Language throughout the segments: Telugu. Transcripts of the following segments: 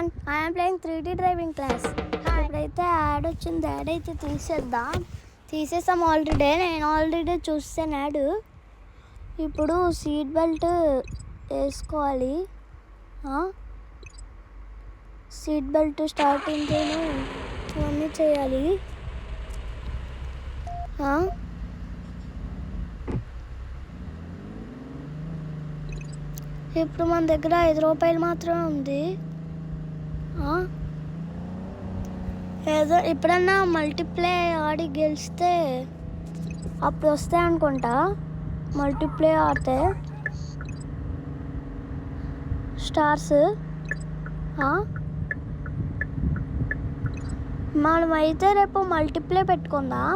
everyone, I am playing 3D driving class. ఇప్పుడైతే యాడ్ వచ్చింది, యాడ్ అయితే తీసేసాం ఆల్రెడీ. నేను ఆల్రెడీ చూసాను యాడ్. ఇప్పుడు సీట్ బెల్ట్ వేసుకోవాలి. సీట్ బెల్ట్ స్టార్టింగ్ ఇవన్నీ చేయాలి. ఇప్పుడు మన దగ్గర 5 రూపాయలు మాత్రమే ఉంది. ఏదో ఎప్పుడన్నా మల్టీప్లే ఆడి గెలిస్తే అప్పుడు వస్తాయి అనుకుంటా. మల్టీప్లే ఆడితే స్టార్స్. మనమైతే రేపు మల్టీప్లే పెట్టుకుందాం.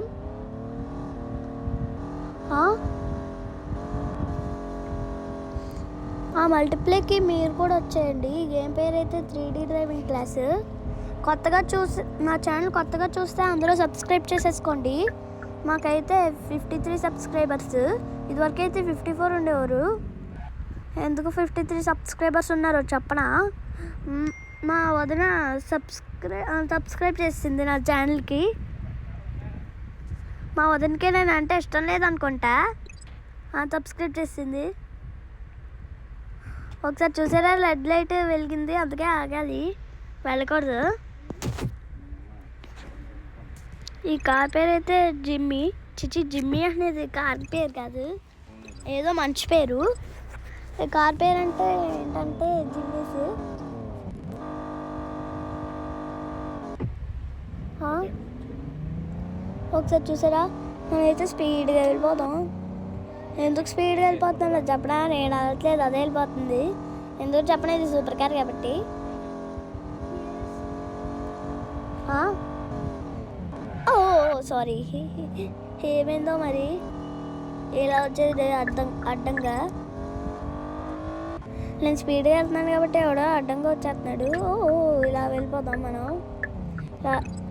ఆ మల్టీప్లేకి మీరు కూడా వచ్చేయండి. గేమ్ పేరు అయితే 3D డ్రైవింగ్ క్లాస్. నా ఛానల్ కొత్తగా చూస్తే అందులో సబ్స్క్రైబ్ చేసేసుకోండి. మాకైతే 53 సబ్స్క్రైబర్స్. ఇదివరకు అయితే 54 ఉండేవారు. ఎందుకు 53 సబ్స్క్రైబర్స్ ఉన్నారో చెప్పనా? మా వదిన సబ్స్క్రైబ్ చేసింది నా ఛానల్కి. మా వదినకే నేను అంటే ఇష్టం లేదనుకుంటా, సబ్స్క్రైబ్ చేసింది. ఒకసారి చూసారా, రెడ్ లైట్ వెలిగింది, అందుకే ఆగాలి, వెళ్ళకూడదు. ఈ కార్ పేరు అయితే జిమ్మీ. జిమ్మీ అనేది కార్ పేరు కాదు, ఏదో మంచి పేరు. ఈ కార్ పేరు అంటే ఏంటంటే జిమ్మీస్. ఒకసారి చూసారా, నేనైతే స్పీడ్గా వెళ్ళిపోతాం. ఎందుకు స్పీడ్గా వెళ్ళిపోతున్నా చెప్పడా? నేను అదట్లేదు, అదే వెళ్ళిపోతుంది. ఎందుకు చెప్పనా? ఇది సూపర్ కార్ కాబట్టి. ఓ సారీ, ఏమైందో మరి ఇలా వచ్చేది అడ్డంగా. నేను స్పీడ్గా వెళ్తున్నాను కాబట్టి ఎవడో అడ్డంగా వచ్చేస్తున్నాడు. ఇలా వెళ్ళిపోదాం మనం.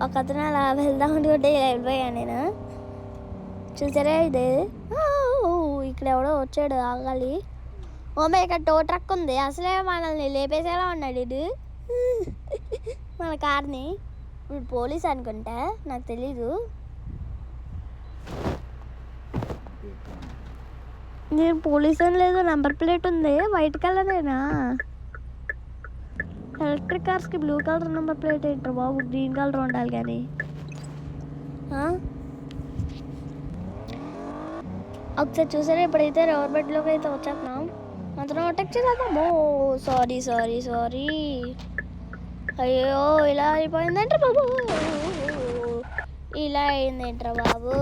ఒక అతను అలా వెళ్దాం అనుకుంటే ఇలా వెళ్ళిపోయాను నేను. చూసారా ఇది? ఇక్కడ ఎవడో వచ్చాడు, ఆగాలి. ఓమే, ఇక్కడ టో ట్రక్ ఉంది. అసలే మనల్ని లేపేసేలా ఉన్నాడు ఇది మన కార్ని. ఇప్పుడు పోలీస్ అనుకుంటా, నాకు తెలీదు. నేను పోలీస్ అని లేదు, నెంబర్ ప్లేట్ ఉంది, వైట్ కలరేనా? ఎలక్ట్రిక్ కార్స్కి బ్లూ కలర్ నెంబర్ ప్లేట్ ఏంటారు బాబు? గ్రీన్ కలర్ ఉండాలి కానీ. ఒకసారి చూసారా, ఇప్పుడైతే రవర్ బెడ్లోకి అయితే వచ్చేస్తున్నాం. అతను అటాక్ చేద్దాము. సారీ, అయ్యో ఇలా అయిపోయిందంటారు బాబు. ఇలా అయిందేంట్రా బాబు?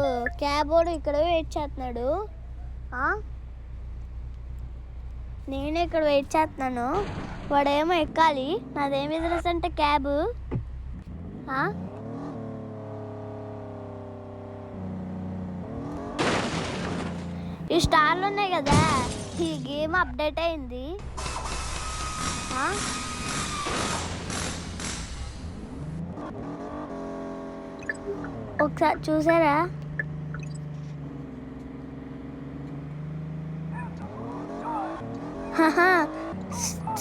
క్యాబ్ వాడు ఇక్కడ వెయిట్ చేస్తున్నాడు, నేను ఇక్కడ వెయిట్ చేస్తున్నాను. వాడేమో ఎక్కాలి, నాదేం బిజినెస్ అంటే క్యాబ్. ఈ స్టార్లు ఉన్నాయి కదా, ఈ గేమ్ అప్డేట్ అయింది. ఒకసారి చూసారా?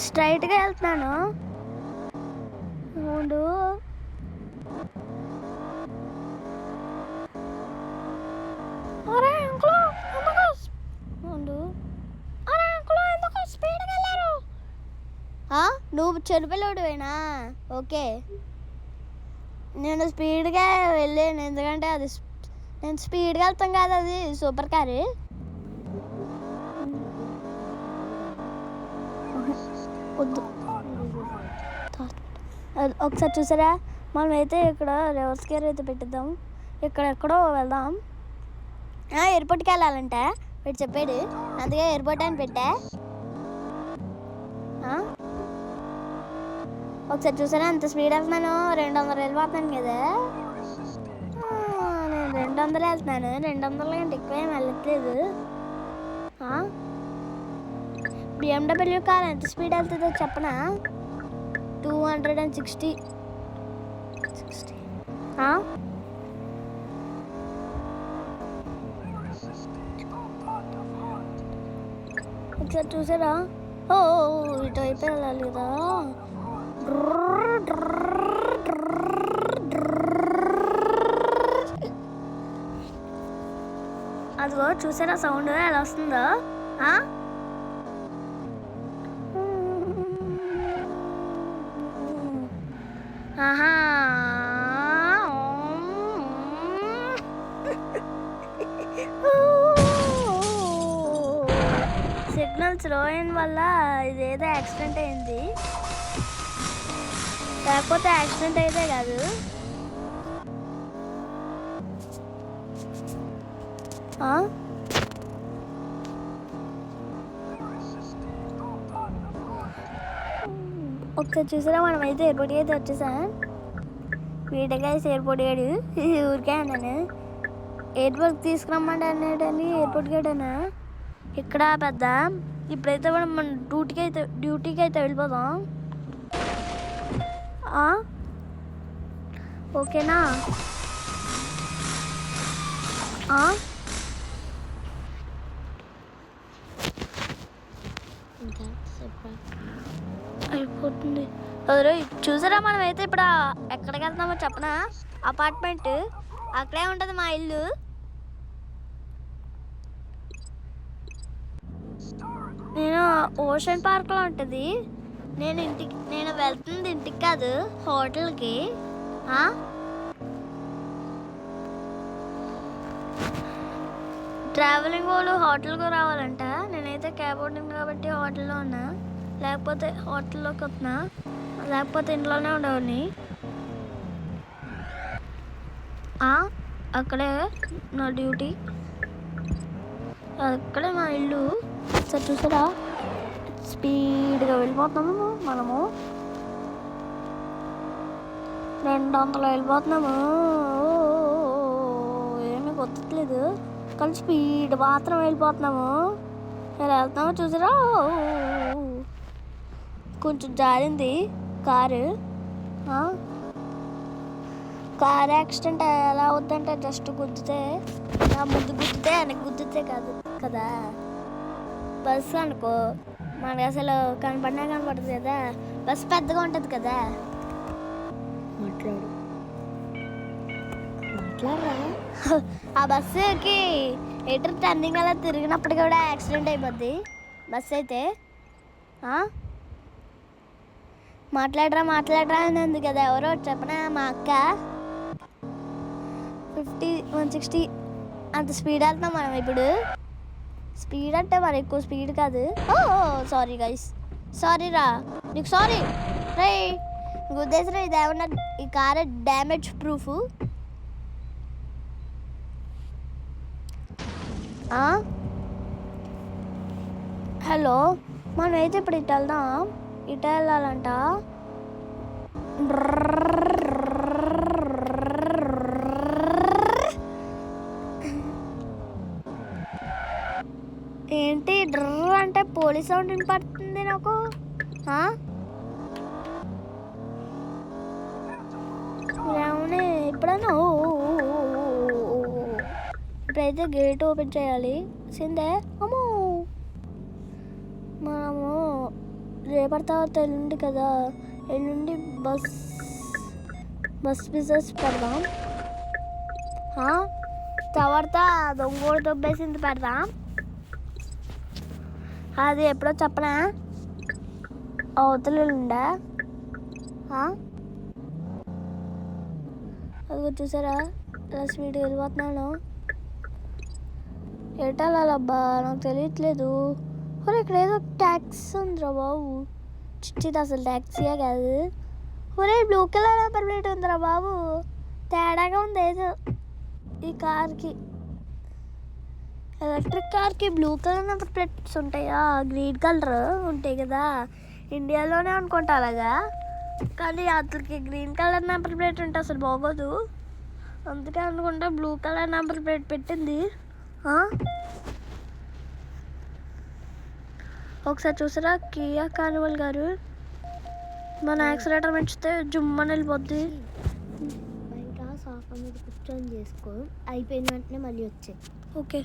స్ట్రైట్గా వెళ్తున్నాను. ఉండు, నువ్వు చెరుపిలోడువేనా? ఓకే, నేను స్పీడ్గా వెళ్ళాను, ఎందుకంటే అది నేను స్పీడ్గా వెళ్తాం కాదు, అది సూపర్ కారు. వద్దు, ఒకసారి చూసారా, మనమైతే ఇక్కడ రివర్స్ గేర్ అయితే పెట్టిద్దాం. ఎక్కడెక్కడో వెళ్దాం. ఎయిర్పోర్ట్కి వెళ్ళాలంట వీడు చెప్పాడు, అందుకే ఎయిర్పోర్ట్ అని పెట్టా. ఒకసారి చూసారా అంత స్పీడ్ వెళ్తున్నాను? 200 వెళ్ళిపోతున్నాను కదా. నేను 200 వెళ్తున్నాను, 200 కంటే ఎక్కువ ఏం వెళ్ళట్లేదు. BMW కార్ ఎంత స్పీడ్ వెళ్తుందో చెప్పనా? 260. ఒకసారి చూసారా? ఇటువైపు వెళ్ళాలి కదా. చూసారా సౌండ్ ఎలా వస్తుందో? ఆహా సిగ్నల్స్ రోయిన్ వల్ల ఇదేదో యాక్సిడెంట్ అయింది, లేకపోతే యాక్సిడెంట్ అయితే కాదు. ఒకసారి చూసారా, మనం అయితే ఎయిర్పోర్ట్కి అయితే వచ్చేసాం. వీటగా ఎయిర్పోర్ట్ గాడు ఊరికే అన్నాను, ఎయిర్పోర్ట్ తీసుకురమ్మంటే అన్నాడని ఎయిర్పోర్ట్కి వెళ్ళాను. ఇక్కడ పెద్ద ఇప్పుడైతే మనం డ్యూటీకి అయితే వెళ్ళిపోదాం. ఓకేనా? అయిపోతుంది. చూసారా, మనం అయితే ఇప్పుడు ఎక్కడికి వెళ్తున్నామో చెప్పనా? అపార్ట్మెంట్, అక్కడే ఉంటుంది మా ఇల్లు. నేను ఓషన్ పార్క్లో ఉంటుంది. నేను వెళ్తుంది ఇంటికి కాదు, హోటల్కి. ట్రావెలింగ్ వాళ్ళు హోటల్కి రావాలంట. నేనైతే క్యాబ్ ఉంటుంది కాబట్టి హోటల్లో ఉన్నా, లేకపోతే హోటల్లోకి వస్తున్నా, లేకపోతే ఇంట్లోనే ఉండేవాడిని. అక్కడే నా డ్యూటీ, అక్కడే మా ఇల్లు. సార్ చూసారా, స్పీడ్గా వెళ్ళిపోతున్నాము. మనము 200 వెళ్ళిపోతున్నాము. ఏమీ గుర్తట్లేదు, కానీ స్పీడ్ మాత్రం వెళ్ళిపోతున్నాము. ఎలా వెళ్తున్నామో చూసారా, కొంచెం జారింది కారు. కార్ యాక్సిడెంట్ ఎలా అవుద్దంటే జస్ట్ గుద్దితే, ముందు గుద్దితే వెనక్కి గుద్దితే కాదు కదా. బస్సు అనుకో మనకి అసలు కనపడుతుంది కదా, బస్సు పెద్దగా ఉంటుంది కదా. మాట్లాడరా ఆ బస్సుకి ఎటు టర్నింగ్ అలా తిరిగినప్పుడు కూడా యాక్సిడెంట్ అయిపోద్ది బస్సు అయితే. మాట్లాడరా అని ఉంది కదా, ఎవరో చెప్పనా, మా అక్క. 50, 160 అంత స్పీడ్ వెళ్తున్నాం మనం ఇప్పుడు. స్పీడ్ అంటే మరి ఎక్కువ స్పీడ్ కాదు. సారీ గైస్, సారీ రా, నీకు సారీ రే. నీకు ఉద్దేశం ఇది ఏమన్నా ఈ కార్ డ్యామేజ్ ప్రూఫ్. హలో, మనం అయితే ఇప్పుడు ఇటు వెళ్దాం. ఇటు వెళ్ళాలంట. ఏంటి డ్రర్ అంటే పోలీస్ సౌండ్ వినపడుతుంది నాకు. అవునే, ఇప్పుడైనా ఇప్పుడైతే గేట్ ఓపెన్ చేయాలి సిందే. అమ్మో, మనము రేపటి తర్వాత ఎల్లుండి కదా, ఎల్లుండి బస్ బిజినెస్ పెడదాం. తర్వాత దొంగోడు దొబ్బేసింది పెడదాం. అది ఎప్పుడో చెప్పనా, అవతలుండా. అది చూసారా, ఇలా స్పీడ్ వెళ్ళిపోతున్నాను. ఎటాలబ్బా నాకు తెలియట్లేదు. ఇక్కడ ఏదో ట్యాక్స్ ఉందిరా బాబు. చిచ్చిది అసలు ట్యాక్సీయే కాదు. బ్లూ కలర్ నెంబర్ ప్లేట్ ఉందిరా బాబు, తేడాగా ఉంది ఏదో ఈ కార్కి. ఎలక్ట్రిక్ కార్కి బ్లూ కలర్ నెంబర్ ప్లేట్స్ ఉంటాయా, గ్రీన్ కలర్ ఉంటాయి కదా, ఇండియాలోనే అనుకుంటా అలాగా. కానీ అతనికి గ్రీన్ కలర్ నెంబర్ ప్లేట్ ఉంటే అసలు బాగోదు, అందుకే అనుకుంటా బ్లూ కలర్ నెంబర్ ప్లేట్ పెట్టింది. ఒకసారి చూసారా, కియా కార్నివల్ గారు మన యాక్సిలేటర్ పెంచితే జుమ్మని వెళ్ళిపోద్ది. బయట సోఫా మీద కూర్చొని చేసుకో, అయిపోయిన వెంటనే మళ్ళీ వచ్చాయి. ఓకే,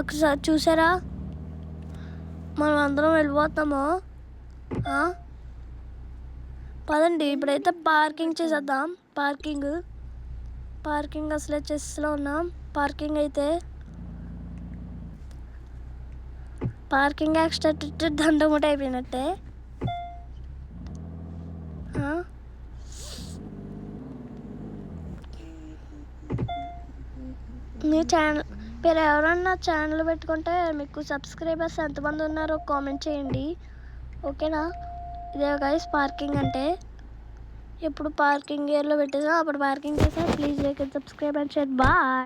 ఒకసారి చూసారా, మనం అందరం వెళ్ళిపోతాము. పదండి ఇప్పుడైతే పార్కింగ్ చేసేద్దాం. పార్కింగ్ అసలే చేసేలో ఉన్నాం. పార్కింగ్ అయితే పార్కింగ్ ఎక్స్ట్రా దండముట అయిపోయినట్టే. మీ ఛానల్ మీరు ఎవరన్నా ఛానల్ పెట్టుకుంటే మీకు సబ్స్క్రైబర్స్ ఎంతమంది ఉన్నారో కామెంట్ చేయండి, ఓకేనా? ఇదే గైస్ పార్కింగ్ అంటే. ఎప్పుడు పార్కింగ్ ఏరియాలో పెట్టేసా అప్పుడు పార్కింగ్ చేసా. Please like and subscribe and share. Bye.